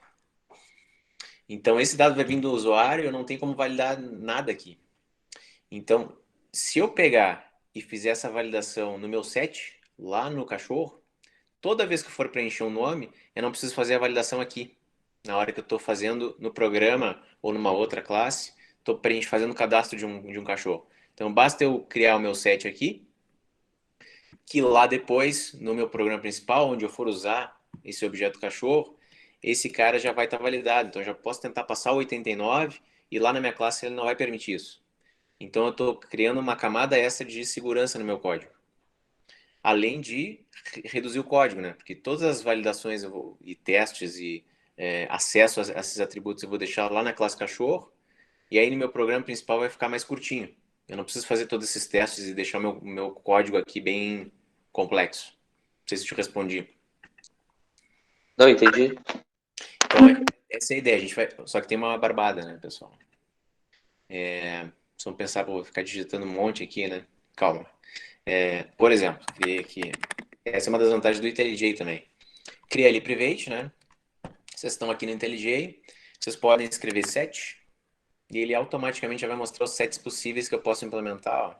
Então, esse dado vai vir do usuário, eu não tenho como validar nada aqui. Então, se eu pegar e fizer essa validação no meu set, lá no cachorro, toda vez que eu for preencher um nome, eu não preciso fazer a validação aqui. na hora que eu estou fazendo no programa ou numa outra classe, estou fazendo o cadastro de um cachorro. Então, basta eu criar o meu set aqui, que lá depois, no meu programa principal, onde eu for usar esse objeto cachorro, esse cara já vai estar validado. Então, eu já posso tentar passar o 89 e lá na minha classe ele não vai permitir isso. Então, eu estou criando uma camada extra de segurança no meu código. Além de reduzir o código, né? Porque todas as validações e testes e acesso a esses atributos eu vou deixar lá na classe cachorro, e aí no meu programa principal vai ficar mais curtinho. Eu não preciso fazer todos esses testes e deixar o meu código aqui bem complexo. Não sei se te respondi. Não, entendi. Então, essa é a ideia. A gente vai... Só que tem uma barbada, né, pessoal? Se vamos pensar, vou ficar digitando um monte aqui, né? Calma. Por exemplo, criei aqui. Essa é uma das vantagens do IntelliJ também. Cria ali private, né? Vocês estão aqui no IntelliJ, vocês podem escrever set e ele automaticamente já vai mostrar os sets possíveis que eu posso implementar. Ó.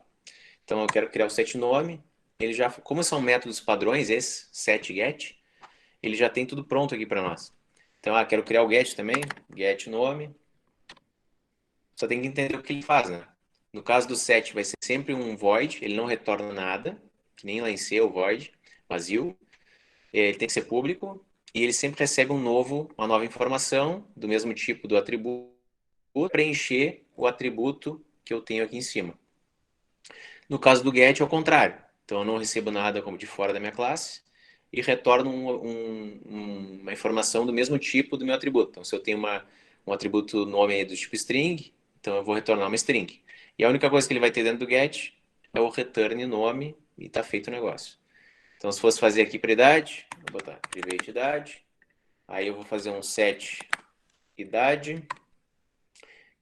Então eu quero criar o set nome, ele já, como são métodos padrões, esse set get, ele já tem tudo pronto aqui para nós. Então, quero criar o get também, get nome. Só tem que entender o que ele faz, né? No caso do set vai ser sempre um void, ele não retorna nada, que nem lá em C, o void, vazio. Ele tem que ser público e ele sempre recebe uma nova informação do mesmo tipo do atributo, preencher o atributo que eu tenho aqui em cima. No caso do get é o contrário. Então eu não recebo nada como de fora da minha classe e retorno uma informação do mesmo tipo do meu atributo. Então se eu tenho um atributo nome do tipo string, então eu vou retornar uma string. E a única coisa que ele vai ter dentro do get é o return nome e está feito o negócio. Então, se fosse fazer aqui para idade, vou botar private idade. Aí eu vou fazer um set idade,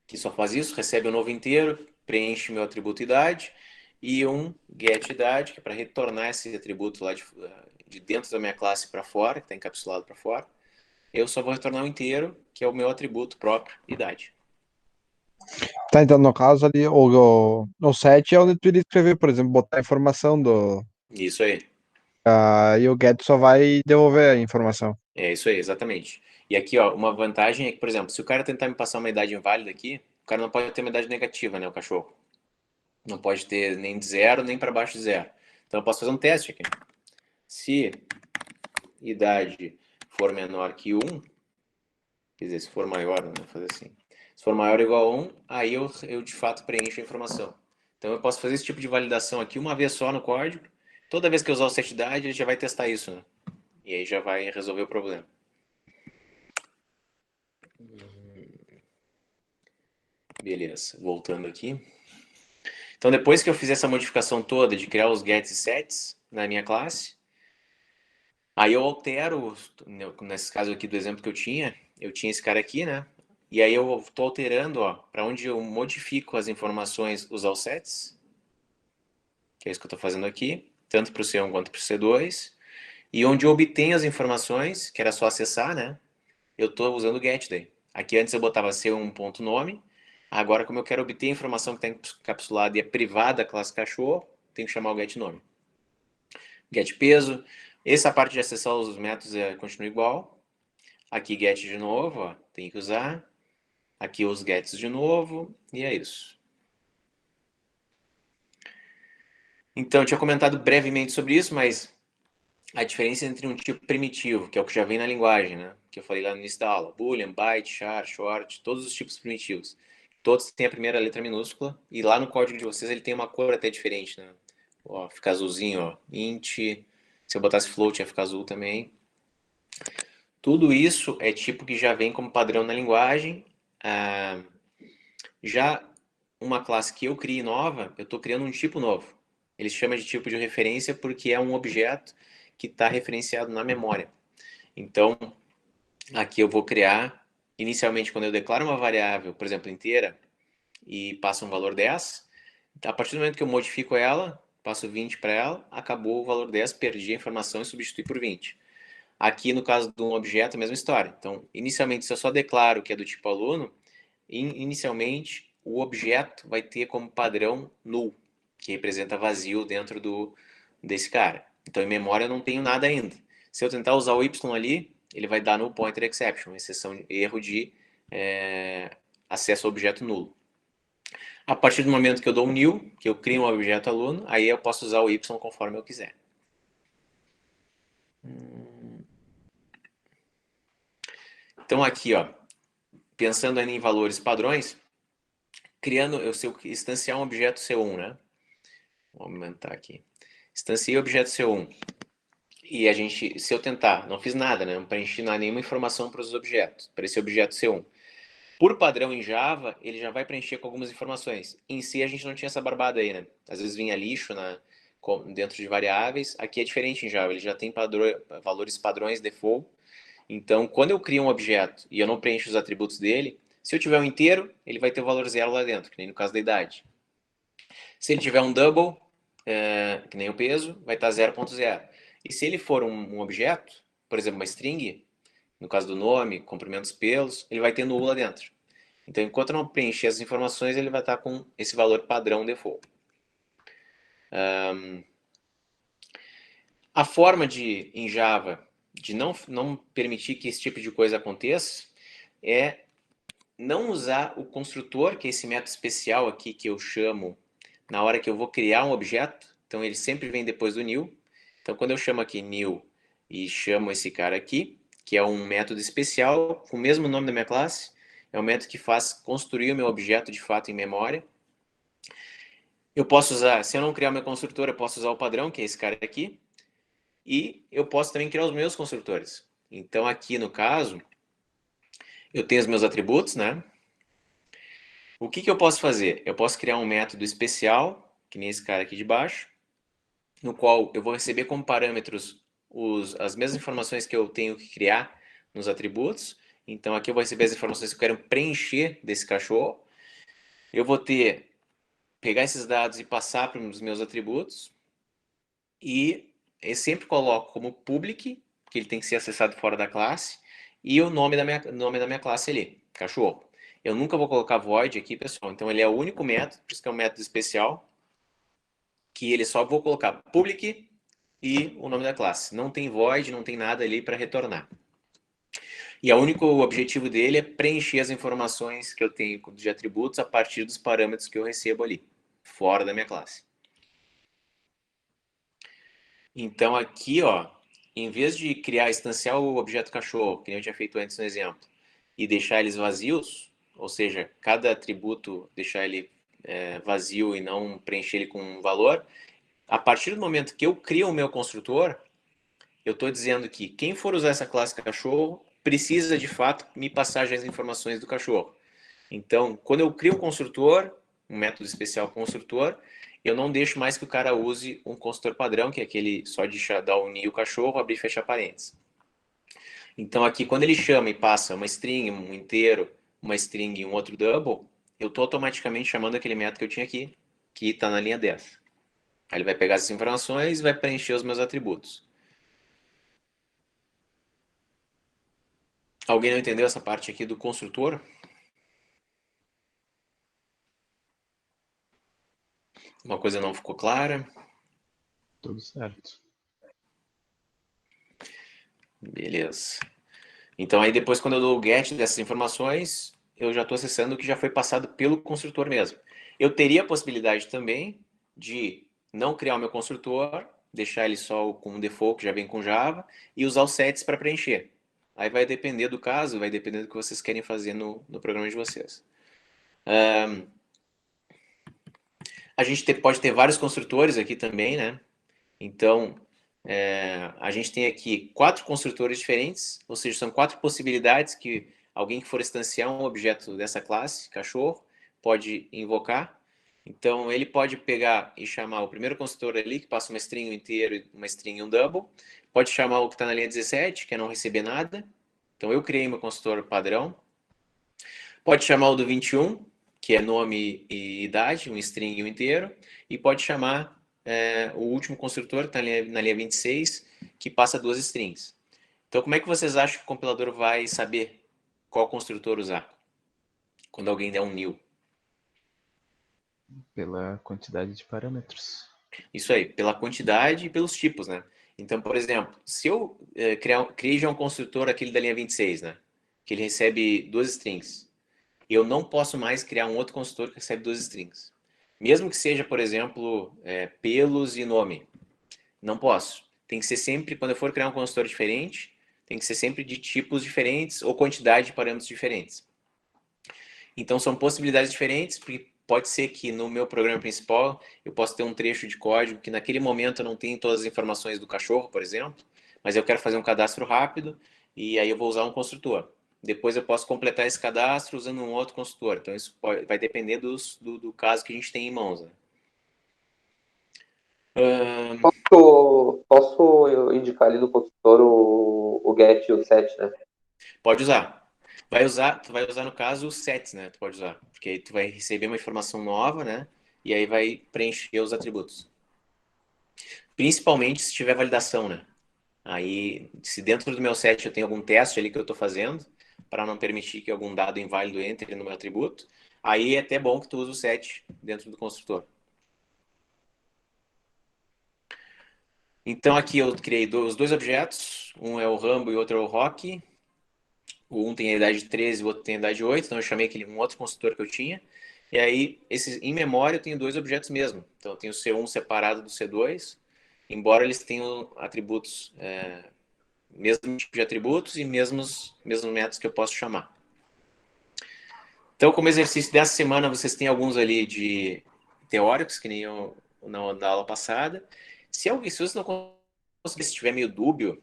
que só faz isso, recebe o novo inteiro, preenche meu atributo idade, e um get idade, que é para retornar esse atributo lá de dentro da minha classe para fora, que está encapsulado para fora. Eu só vou retornar o inteiro, que é o meu atributo próprio, idade. Tá, então no caso ali, o set é onde tu iria escrever, por exemplo, botar a informação do. Isso aí. E o get só vai devolver a informação. É isso aí, exatamente. E aqui, ó, uma vantagem é que, por exemplo, se o cara tentar me passar uma idade inválida aqui, o cara não pode ter uma idade negativa, né, o cachorro. Não pode ter nem de 0, nem para baixo de 0. Então eu posso fazer um teste aqui. Se idade for menor que 1, quer dizer, se for maior, vou fazer assim. Se for maior ou igual a 1, aí eu de fato preencho a informação. Então eu posso fazer esse tipo de validação aqui uma vez só no código. Toda vez que eu usar o set idade, ele já vai testar isso, né? E aí já vai resolver o problema. Beleza, voltando aqui. Então depois que eu fizer essa modificação toda de criar os gets e sets na minha classe, aí eu altero, nesse caso aqui do exemplo que eu tinha esse cara aqui, né? E aí eu estou alterando, ó, para onde eu modifico as informações, os offsets, que é isso que eu estou fazendo aqui, tanto para o C1 quanto para o C2, e onde eu obtenho as informações, que era só acessar, né? Eu estou usando o get daí. Aqui antes eu botava C1.nome, agora como eu quero obter a informação que está encapsulada e é privada da classe cachorro, tenho que chamar o get nome. Get peso. Essa parte de acessar os métodos continua igual. Aqui get de novo, ó, tem que usar. Aqui os gets de novo, e é isso. Então, eu tinha comentado brevemente sobre isso, mas a diferença entre um tipo primitivo, que é o que já vem na linguagem, né? Que eu falei lá no início da aula, boolean, byte, char, short, todos os tipos primitivos. Todos têm a primeira letra minúscula, e lá no código de vocês ele tem uma cor até diferente, né? Ó, fica azulzinho, ó, int, se eu botasse float ia ficar azul também. Tudo isso é tipo que já vem como padrão na linguagem. Já uma classe que eu crie nova, eu estou criando um tipo novo. Ele se chama de tipo de referência porque é um objeto que está referenciado na memória. Então, aqui eu vou criar, inicialmente quando eu declaro uma variável, por exemplo, inteira, e passo um valor 10, a partir do momento que eu modifico ela, passo 20 para ela, acabou o valor 10, perdi a informação e substituí por 20. Aqui, no caso de um objeto, a mesma história. Então, inicialmente, se eu só declaro que é do tipo aluno, inicialmente, o objeto vai ter como padrão null, que representa vazio dentro desse cara. Então, em memória, eu não tenho nada ainda. Se eu tentar usar o y ali, ele vai dar null pointer exception, exceção, erro de acesso ao objeto nulo. A partir do momento que eu dou um new, que eu crio um objeto aluno, aí eu posso usar o y conforme eu quiser. Então aqui, ó, pensando em valores padrões, se eu instanciar um objeto C1, né? Vou aumentar aqui. Instanciei o objeto C1. E se eu tentar, não fiz nada, né? Não preenchi nenhuma informação para os objetos, para esse objeto C1. Por padrão em Java, ele já vai preencher com algumas informações. Em si, a gente não tinha essa barbada aí, né? Às vezes vinha lixo dentro de variáveis. Aqui é diferente em Java, ele já tem valores padrões default. Então, quando eu crio um objeto e eu não preencho os atributos dele, se eu tiver um inteiro, ele vai ter o valor 0 lá dentro, que nem no caso da idade. Se ele tiver um double, que nem o peso, vai estar 0.0. E se ele for um objeto, por exemplo, uma string, no caso do nome, comprimentos pelos, ele vai ter null lá dentro. Então, enquanto eu não preencher as informações, ele vai estar com esse valor padrão default. A forma em Java, de não permitir que esse tipo de coisa aconteça, é não usar o construtor, que é esse método especial aqui que eu chamo na hora que eu vou criar um objeto. Então, ele sempre vem depois do new. Então, quando eu chamo aqui new e chamo esse cara aqui, que é um método especial, com o mesmo nome da minha classe, é um método que faz construir o meu objeto de fato em memória. Eu posso usar, se eu não criar o meu construtor, eu posso usar o padrão, que é esse cara aqui, e eu posso também criar os meus construtores. Então, aqui no caso, eu tenho os meus atributos, né? O que eu posso fazer? Eu posso criar um método especial, que nem esse cara aqui de baixo, no qual eu vou receber como parâmetros as mesmas informações que eu tenho que criar nos atributos. Então, aqui eu vou receber as informações que eu quero preencher desse cachorro. Eu vou pegar esses dados e passar para os meus atributos. E eu sempre coloco como public, que ele tem que ser acessado fora da classe, e o nome da minha classe ali, cachorro. Eu nunca vou colocar void aqui, pessoal. Então, ele é o único método, por isso que é um método especial, que ele só vou colocar public e o nome da classe. Não tem void, não tem nada ali para retornar. E o único objetivo dele é preencher as informações que eu tenho de atributos a partir dos parâmetros que eu recebo ali, fora da minha classe. Então aqui, ó, em vez de instanciar o objeto cachorro, que nem eu tinha feito antes no exemplo, e deixar eles vazios, ou seja, cada atributo deixar ele vazio e não preencher ele com um valor, a partir do momento que eu crio o meu construtor, eu estou dizendo que quem for usar essa classe cachorro precisa, de fato, me passar já as informações do cachorro. Então, quando eu crio um construtor, um método especial construtor, eu não deixo mais que o cara use um construtor padrão, que é aquele só de dar unir o cachorro, abrir e fechar parênteses. Então, aqui, quando ele chama e passa uma string, um inteiro, uma string e um outro double, eu estou automaticamente chamando aquele método que eu tinha aqui, que está na linha 10. Aí ele vai pegar essas informações e vai preencher os meus atributos. Alguém não entendeu essa parte aqui do construtor? Uma coisa não ficou clara? Tudo certo. Beleza. Então aí depois, quando eu dou o get dessas informações, eu já estou acessando o que já foi passado pelo construtor mesmo. Eu teria a possibilidade também de não criar o meu construtor, deixar ele só com um default que já vem com Java e usar os sets para preencher. Aí vai depender do caso, vai depender do que vocês querem fazer no programa de vocês. A gente pode ter vários construtores aqui também, né? Então, a gente tem aqui 4 construtores diferentes, ou seja, são 4 possibilidades que alguém que for instanciar um objeto dessa classe, cachorro, pode invocar. Então, ele pode pegar e chamar o primeiro construtor ali, que passa uma string inteiro, uma string e um double. Pode chamar o que está na linha 17, que é não receber nada. Então, eu criei meu construtor padrão. Pode chamar o do 21, que é nome e idade, um string e um inteiro. E pode chamar o último construtor, que está na linha 26, que passa 2 strings. Então, como é que vocês acham que o compilador vai saber qual construtor usar quando alguém der um new? Pela quantidade de parâmetros. Isso aí, pela quantidade e pelos tipos, né? Então, por exemplo, se eu criei já um construtor, aquele da linha 26, né? Que ele recebe 2 strings. Eu não posso mais criar um outro construtor que recebe 2 strings. Mesmo que seja, por exemplo, pelos e nome. Não posso. Tem que ser sempre, quando eu for criar um construtor diferente, tem que ser sempre de tipos diferentes ou quantidade de parâmetros diferentes. Então, são possibilidades diferentes, porque pode ser que no meu programa principal eu possa ter um trecho de código que naquele momento eu não tenho todas as informações do cachorro, por exemplo, mas eu quero fazer um cadastro rápido e aí eu vou usar um construtor. Depois eu posso completar esse cadastro usando um outro construtor. Então, isso vai depender do caso que a gente tem em mãos. Né? Posso eu indicar ali no consultor o get e o set, né? Pode usar. Tu vai usar no caso os sets, né? Tu pode usar, porque aí tu vai receber uma informação nova, né? E aí vai preencher os atributos. Principalmente se tiver validação, né? Aí, se dentro do meu set eu tenho algum teste ali que eu estou fazendo, para não permitir que algum dado inválido entre no meu atributo, aí é até bom que tu use o set dentro do construtor. Então aqui eu criei os 2 objetos, um é o Rambo e o outro é o Rock. Um tem a idade de 13 e o outro tem a idade de 8, então eu chamei aquele um outro construtor que eu tinha. E aí, em memória, eu tenho 2 objetos mesmo. Então eu tenho o C1 separado do C2, embora eles tenham atributos, mesmo tipo de atributos e mesmos métodos que eu posso chamar. Então, como exercício dessa semana, vocês têm alguns ali de teóricos, que nem eu na aula passada. Se vocês não conseguirem, se estiver meio dúbio,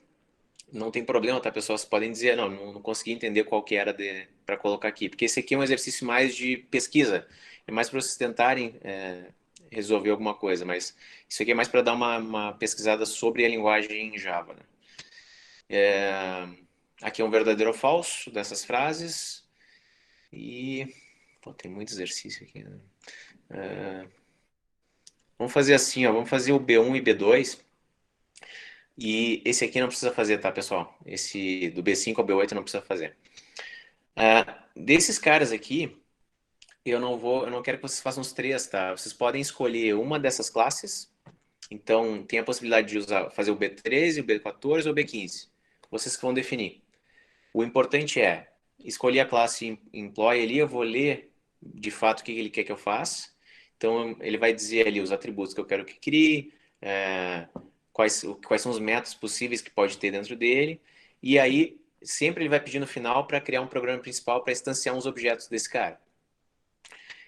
não tem problema, tá, pessoal? Vocês podem dizer, não consegui entender qual que era para colocar aqui. Porque esse aqui é um exercício mais de pesquisa. É mais para vocês tentarem resolver alguma coisa. Mas isso aqui é mais para dar uma pesquisada sobre a linguagem em Java. Né? Aqui é um verdadeiro ou falso dessas frases. E... Pô, tem muito exercício aqui. Né? Vamos fazer assim, ó. Vamos fazer o B1 e B2. E esse aqui não precisa fazer, tá, pessoal? Esse do B5 ao B8 não precisa fazer. Desses caras aqui, eu não quero que vocês façam os 3, tá? Vocês podem escolher uma dessas classes. Então, tem a possibilidade de fazer o B13, o B14 ou o B15. Vocês que vão definir. O importante é escolher a classe employee ali. Eu vou ler de fato o que ele quer que eu faça. Então, ele vai dizer ali os atributos que eu quero que crie, quais são os métodos possíveis que pode ter dentro dele. E aí, sempre ele vai pedir no final para criar um programa principal para instanciar uns objetos desse cara.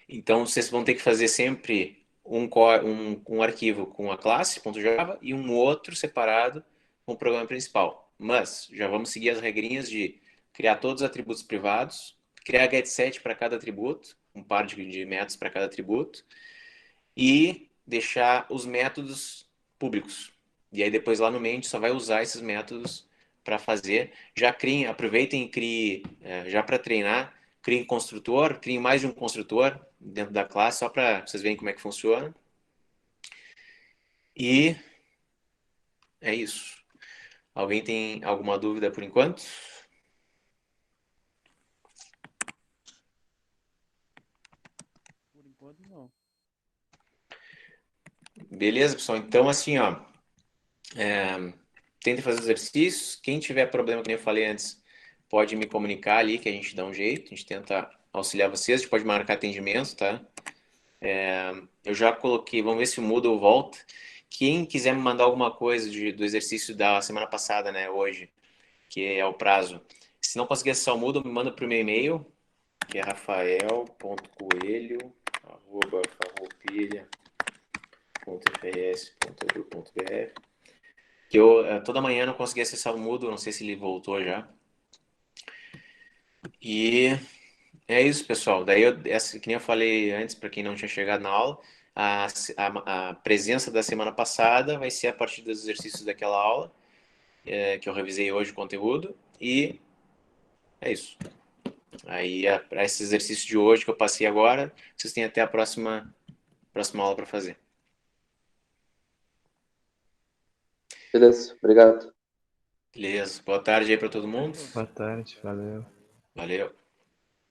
Então, vocês vão ter que fazer sempre um arquivo com a classe .java e um outro separado com o programa principal. Mas já vamos seguir as regrinhas de criar todos os atributos privados, criar getSet para cada atributo, um par de métodos para cada atributo, e deixar os métodos públicos. E aí depois lá no main a gente só vai usar esses métodos para fazer. Já aproveitem e criem, já para treinar, criem construtor, criem mais de um construtor dentro da classe, só para vocês verem como é que funciona. E é isso. Alguém tem alguma dúvida por enquanto? Por enquanto, não. Beleza, pessoal? Então, assim, ó, tentem fazer os exercícios. Quem tiver problema, como eu falei antes, pode me comunicar ali, que a gente dá um jeito. A gente tenta auxiliar vocês. A gente pode marcar atendimento, tá? Eu já coloquei, vamos ver se o Moodle volta. Quem quiser me mandar alguma coisa do exercício da semana passada, né, hoje, que é o prazo. Se não conseguir acessar o Moodle, me manda para o meu e-mail, que é rafael.coelho@farroupilha.frs.edu.br, que eu toda manhã não consegui acessar o Moodle, não sei se ele voltou já. E é isso, pessoal. Daí, que nem eu falei antes, para quem não tinha chegado na aula, a presença da semana passada vai ser a partir dos exercícios daquela aula, que eu revisei hoje o conteúdo, e é isso. Aí, para esse exercício de hoje que eu passei agora, vocês têm até a próxima aula para fazer. Beleza, obrigado. Beleza. Boa tarde aí para todo mundo. Boa tarde, valeu. Valeu.